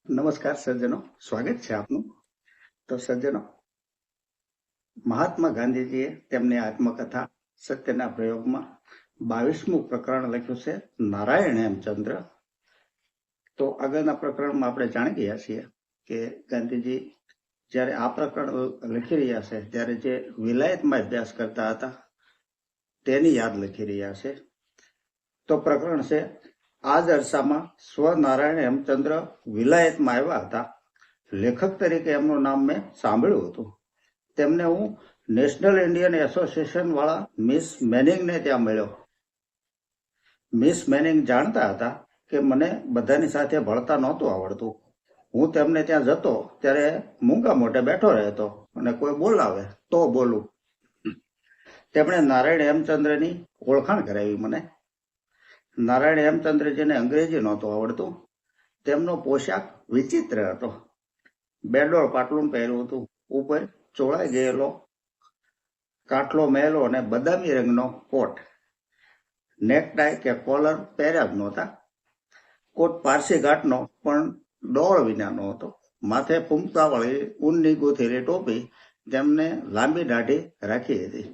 નમસ્કાર સજ્જનો, સ્વાગત છે આપનું. તો સજ્જનો, મહાત્મા ગાંધીજીએ તેમની આત્મકથા સત્યના પ્રયોગમાં 22મું પ્રકરણ લખ્યું છે, નારાયણ હેમચંદ્ર. તો આગળના પ્રકરણમાં આપણે જાણી ગયા છીએ કે ગાંધીજી જ્યારે આ પ્રકરણ લખી રહ્યા છે ત્યારે જે વિલાયતમાં અભ્યાસ કરતા હતા તેની યાદ લખી રહ્યા છે. તો પ્રકરણ છે, આ જ અરસામાં સ્વનારાયણ હેમચંદ્ર વિલાયતમાં આવ્યા હતા. લેખક તરીકે એમનું નામ મેં સાંભળ્યું હતું. તેમને હું નેશનલ ઇન્ડિયન એસોસિએશન વાળા મિસ મેનિંગને ત્યાં મળ્યો. મિસ મેનિંગ જાણતા હતા કે મને બધાની સાથે ભળતા નહોતું આવડતું. હું તેમને ત્યાં જતો ત્યારે મૂંગા મોઢે બેઠો રહેતો અને કોઈ બોલાવે તો બોલું. તેમણે નારાયણ હેમચંદ્રની ઓળખાણ કરાવી મને. નારાયણ હેમચંદ્રજીને અંગ્રેજી નહોતું આવડતું. તેમનો પોશાક વિચિત્ર હતો. બેડોળ પાટલું પહેર્યું હતું, ઉપર ચોળાઈ ગયેલો કાટલો મહેલો અને બદામી રંગનો કોટ. નેકટાઈ કે કોલર પહેર્યા જ નહોતા. કોટ પારસી ઘાટનો પણ ડોળ વિનાનો હતો. માથે ફૂમતાવાળી ઊનની ગૂંથેલી ટોપી, તેમને લાંબી દાઢી રાખી હતી.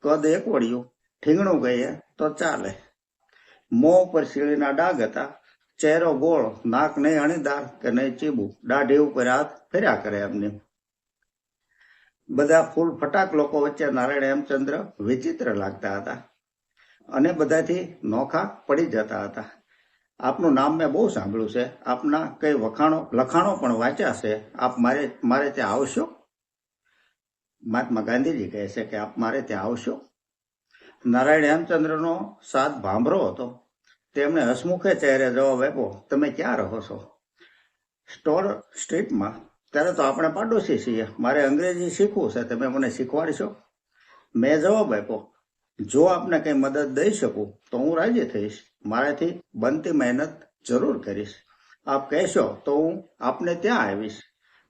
કદ એકવડિયું, ઠીંગણું કહીએ તો ચાલે. મોં ઉપર શીળીના ડાઘ હતા. ચહેરો ગોળ, નાક નહીં અણીદાર કે નહીં ચીબું, દાઢી ઉપર હાથ ફેર્યા કરે એમને. બધા ફૂલ ફટાક લોકો વચ્ચે નારાયણ હેમચંદ્ર વિચિત્ર લાગતા હતા અને બધાથી નોખા પડી જતા હતા. આપનું નામ મેં બહુ સાંભળ્યું છે. આપના કઈ લખાણો પણ વાંચ્યા છે. આપ મારે ત્યાં આવશો? મહાત્મા ગાંધીજી કહે છે કે આપ મારે ત્યાં આવશો. નારાયણ હેમચંદ્રનો સાદ ભાંભરો હતો. તેમણે હસમુખે ચહેરે જવાબ આપ્યો, તમે ક્યાં રહો છો? સ્ટોર સ્ટ્રીટમાં. ત્યારે તો આપણે પાડોશી છીએ. મારે અંગ્રેજી શીખવું છે, તમે મને શીખવાડશો? મેં જવાબ આપ્યો, જો આપને કંઈ મદદ દઈ શકું તો હું રાજી થઈશ. મારાથી બનતી મહેનત જરૂર કરીશ. આપ કહેશો તો હું આપને ત્યાં આવીશ.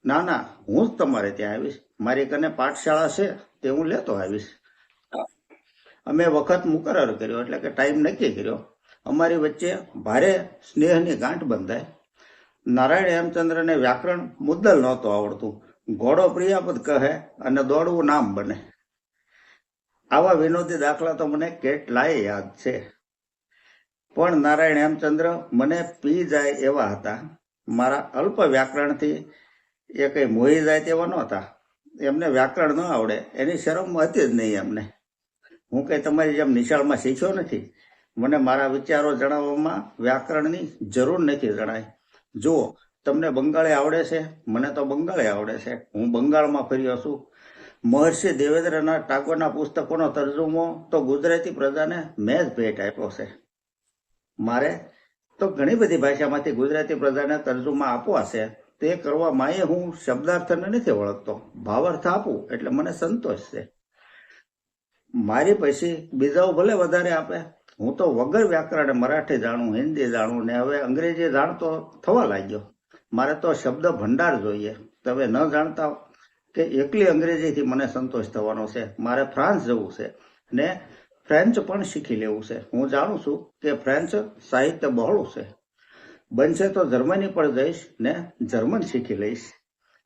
ના, હું જ તમારે ત્યાં આવીશ. મારી કને પાઠશાળા છે, તે હું લેતો આવીશ. અમે વખત મુકરર કર્યો, એટલે કે ટાઈમ નક્કી કર્યો. અમારી વચ્ચે ભારે સ્નેહની ગાંઠ બંધાય. નારાયણ હેમચંદ્રને વ્યાકરણ મુદ્દલ નહોતું આવડતું. ઘોડો પ્રિયાપદ કહે અને દોડવું નામ બને. આવા વિનોદી દાખલા તો મને કેટલાય યાદ છે. પણ નારાયણ હેમચંદ્ર મને પી જાય એવા હતા. મારા અલ્પ વ્યાકરણથી એ કઈ મોહી જાય તેવા નહોતા. એમને વ્યાકરણ ન આવડે એની શરમ હતી જ નહીં એમને. હું કઈ તમારી જેમ નિશાળમાં શીખ્યો નથી. મને મારા વિચારો જણાવવામાં વ્યાકરણની જરૂર નથી જણાય. જુઓ, તમને બંગાળી આવડે છે, મને તો બંગાળી આવડે છે. હું બંગાળમાં ફર્યો છું. મહર્ષિ દેવેન્દ્રનાથ ટાગોરના પુસ્તકોનો તર્જુમો તો ગુજરાતી પ્રજાને મેં જ ભેટ આપ્યો છે. મારે તો ઘણી બધી ભાષામાંથી ગુજરાતી પ્રજાને તર્જુમા આપવા છે. તે કરવામાં હું શબ્દાર્થને નથી ઓળખતો. ભાવાર્થ આપું એટલે મને સંતોષ છે. મારી પછી બીજાઓ ભલે વધારે આપે. હું તો વગર વ્યાકરણે મરાઠી જાણું, હિન્દી જાણું ને હવે અંગ્રેજી જાણતો થવા લાગ્યો. મારે તો શબ્દ ભંડાર જોઈએ. તમે ન જાણતા કે એકલી અંગ્રેજીથી મને સંતોષ થવાનો છે. મારે ફ્રાન્સ જવું છે ને ફ્રેન્ચ પણ શીખી લેવું છે. હું જાણું છું કે ફ્રેન્ચ સાહિત્ય બહોળું છે. બનશે તો જર્મની પણ જઈશ ને જર્મન શીખી લઈશ.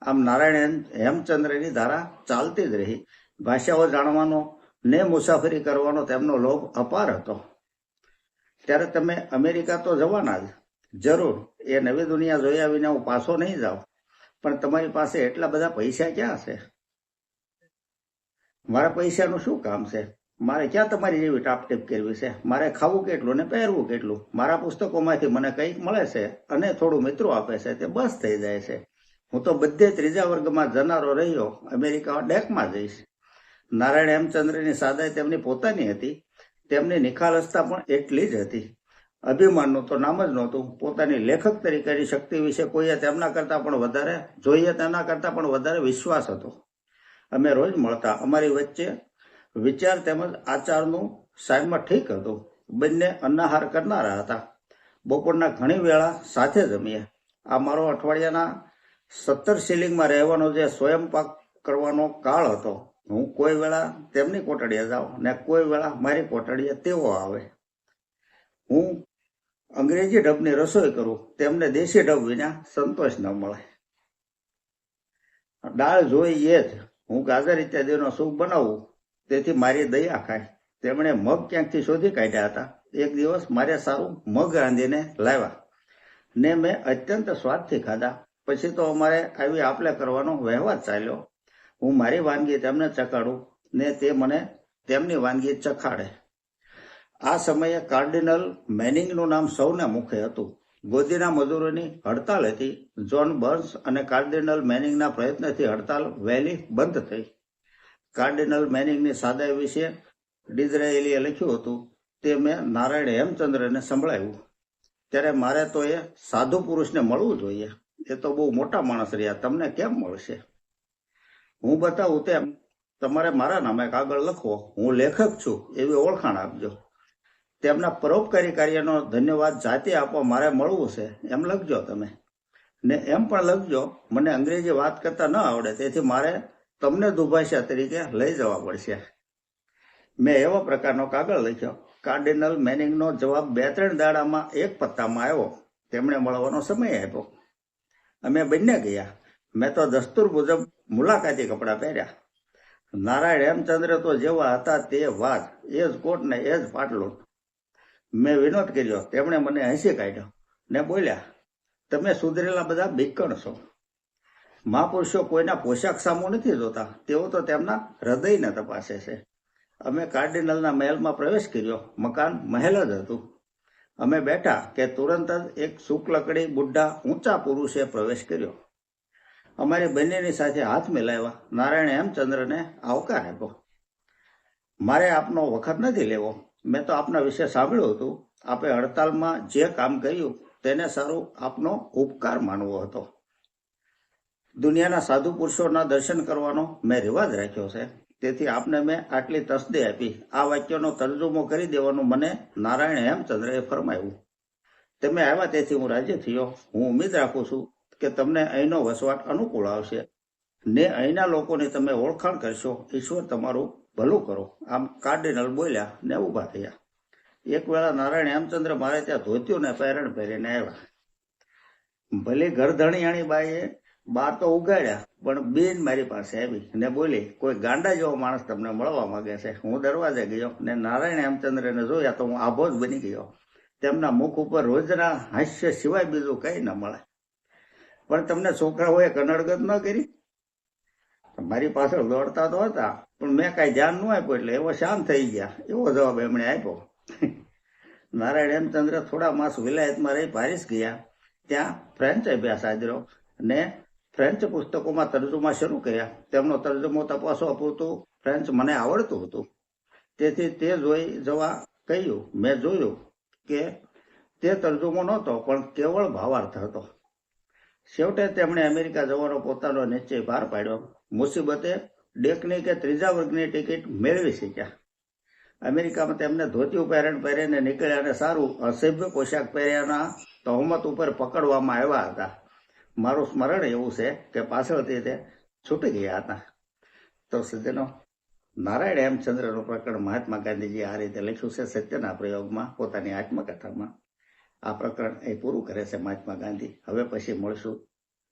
આમ નારાયણ હેમચંદ્રની ધારા ચાલતી જ રહી. ભાષાઓ જાણવાનો ને મુસાફરી કરવાનો તેમનો લોભ અપાર હતો. ત્યારે તમે અમેરિકા તો જવાના જ, જરૂર. એ નવી દુનિયા જોયા વિના હું પાછો નહીં જાઉં. પણ તમારી પાસે એટલા બધા પૈસા ક્યાં છે? મારા પૈસાનું શું કામ છે? મારે ક્યાં તમારી જેવી ટાપટીપ કરવી છે? મારે ખાવું કેટલું ને પહેરવું કેટલું? મારા પુસ્તકોમાંથી મને કંઈક મળે છે અને થોડું મિત્રો આપે છે, તે બસ થઈ જાય છે. હું તો બધે ત્રીજા વર્ગમાં જનારો રહ્યો. અમેરિકા ડેકમાં જઈશ. નારાયણ હેમચંદ્રની સાદાઈ તેમની પોતાની હતી. તેમની નિખાલસતા પણ એટલી જ હતી. અભિમાનનું તો નામ જ નહોતું. પોતાની લેખક તરીકેની શક્તિ વિશે કોઈએ તેમના કરતાં પણ વધારે જોઈએ, તેના કરતાં પણ વધારે વિશ્વાસ હતો. અમે રોજ મળતા. અમારી વચ્ચે વિચાર તેમજ આચારનું સાયમાં ઠીક હતું. બંને અન્નાહાર કરનારા હતા. બપોરના ઘણી વેળા સાથે જમીએ. આ મારો અઠવાડિયાના 17 શિલિંગમાં રહેવાનો જે સ્વયંપાક કરવાનો કાળ હતો. હું કોઈ વેળા તેમની કોટડીએ જાઉં ને કોઈ વેળા મારી કોટડીએ તેઓ આવે. હું અંગ્રેજી ઢબની રસોઈ કરું તેમને દેશી ઢબ વિના સંતોષ ન મળે. દાળ જોઈ એ જ હું ગાજર ઇત્યાદિનો સૂપ બનાવું, તેથી મારી દયા ખાય. તેમણે મગ ક્યાંકથી શોધી કાઢ્યા હતા. એક દિવસ મારે સારું મગ રાંધીને લાવ્યા ને મેં અત્યંત સ્વાદથી ખાધા. પછી તો અમારે આવી આપલે કરવાનો વહેવાર ચાલ્યો. હું મારી વાનગી તેમને ચખાડું ને તે મને તેમની વાનગી ચખાડે. આ સમયે કાર્ડિનલ મેનિંગનું નામ સૌના મુખે હતું. ગોદીના મજૂરોની હડતાલ હતી. જ્હોન બર્ન્સ અને કાર્ડિનલ મેનિંગના પ્રયત્નથી હડતાલ વહેલી બંધ થઈ. કાર્ડિનલ મેનિંગની સાદાઈ વિશે ડિઝરાયેલીએ લખ્યું હતું, તે મેં નારાયણ હેમચંદ્રને સંભળાવ્યું. ત્યારે મારે તો એ સાધુ પુરુષને મળવું જોઈએ. એ તો બહુ મોટા માણસ રહ્યા, તમને કેમ મળશે? હું બતાવું તેમ તમારે મારા નામે કાગળ લખવો, હું લેખક છું એવી ઓળખાણ આપજો. તેમના પરોપકારી કાર્યનો ધન્યવાદ જાતે આપવા મારે મળવું છે એમ લખજો તમે. ને એમ પણ લખજો, મને અંગ્રેજી વાત કરતા ન આવડે, તેથી મારે તમને દુભાષા તરીકે લઈ જવા પડશે. મેં એવો પ્રકારનો કાગળ લખ્યો. કાર્ડિનલ મેનિંગનો જવાબ 2-3 દાડામાં એક પત્તામાં આવ્યો. તેમણે મળવાનો સમય આપ્યો. અમે બંને ગયા. મેં તો દસ્તુર મુજબ મુલાકાતી કપડાં પહેર્યા. નારાયણ હેમચંદ્ર તો જેવા હતા તે વાત, એ જ કોટ ને એ જ પાટલું. મેં વિનોદ કર્યો. તેમણે મને હસી કાઢ્યો ને બોલ્યા, તમે સુધરેલા બધા બીકણ છો. મહાપુરુષો કોઈના પોશાક સામું નથી જોતા, તેઓ તો તેમના હૃદયને તપાસે છે. અમે કાર્ડિનલના મહેલમાં પ્રવેશ કર્યો. મકાન મહેલ જ હતું. અમે બેઠા કે તુરંત જ એક શુક્લકડી બુઢા ઊંચા પુરુષે પ્રવેશ કર્યો. અમારી બંનેની સાથે હાથ મિલાવ્યા. નારાયણ હેમચંદ્રને આવકાર આપ્યો. મારે આપનો વખત નથી લેવો. મેં તો આપના વિશે સાંભળ્યું હતું. આપે હડતાલમાં જે કામ કર્યું તેને સારું આપનો ઉપકાર માનવો હતો. દુનિયાના સાધુ પુરુષોના દર્શન કરવાનો મેં રિવાજ રાખ્યો છે, તેથી આપને મેં આટલી તસદી આપી. આ વાક્યનો તર્જુમો કરી દેવાનું મને નારાયણ હેમચંદ્રએ ફરમાવ્યું. તમે આવ્યા તેથી હું રાજી થયો. હું ઉમ્મીદ રાખું છું કે તમને અહીંનો વસવાટ અનુકૂળ આવશે ને અહીંના લોકોની તમે ઓળખાણ કરશો. ઈશ્વર તમારું ભલું કરો. આમ કાર્ડિનલ બોલ્યા ને ઊભા થયા. એક વેળા નારાયણ હેમચંદ્ર મારે ત્યાં ધોત્યું ને પહેરણ પહેરીને આવ્યા. ભલે ઘરધણીયાણી બાઈએ બાર તો ઉગાડ્યા, પણ બેન મારી પાસે આવી ને બોલી, કોઈ ગાંડા જેવો માણસ તમને મળવા માંગે છે. હું દરવાજે ગયો ને નારાયણ હેમચંદ્રને જોયા તો હું આભો જ બની ગયો. તેમના મુખ ઉપર રોજના હાસ્ય સિવાય બીજું કઈ ન મળે. પણ તમને છોકરાઓએ કનડગત ન કરી? મારી પાછળ દોડતા તો હતા, પણ મેં કાંઈ ધ્યાન ન આપ્યું એટલે એવો શાંત થઈ ગયા, એવો જવાબ એમણે આપ્યો. નારાયણ હેમચંદ્ર થોડા માસ વિલાયતમાં રહી પારીસ ગયા. ત્યાં ફ્રેન્ચ અભ્યાસ આદર્યો ને ફ્રેન્ચ પુસ્તકોમાં તર્જુમા શરૂ કર્યા. તેમનો તર્જુમો તપાસવા પૂરતું ફ્રેન્ચ મને આવડતું હતું, તેથી તે જોઈ જવા કહ્યું. મેં જોયું કે તે તર્જુમો નહોતો, પણ કેવળ ભાવાર્થ હતો. છેવટે તેમણે અમેરિકા જવાનો પોતાનો નિશ્ચય બહાર પાડ્યો. મુસીબતે ડેકની કે 3જા વર્ગની ટિકિટ મેળવી શક્યા. અમેરિકામાં તેમને ધોતિયું પહેરીને નીકળ્યા અને સારું અસભ્ય પોશાક પહેર્યાના તહોમત ઉપર પકડવામાં આવ્યા હતા. મારું સ્મરણ એવું છે કે પાછળથી તે છૂટી ગયા હતા. તો સજ્જનો, નારાયણ હેમચંદ્રનું પ્રકરણ મહાત્મા ગાંધીજી આ રીતે લખ્યું છે સત્યના પ્રયોગમાં, પોતાની આત્મકથામાં. આ પ્રકરણ એ પૂરું કરે છે મહાત્મા ગાંધી. હવે પછી મળશું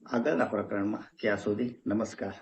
આગળના પ્રકરણમાં. ત્યાં સુધી નમસ્કાર.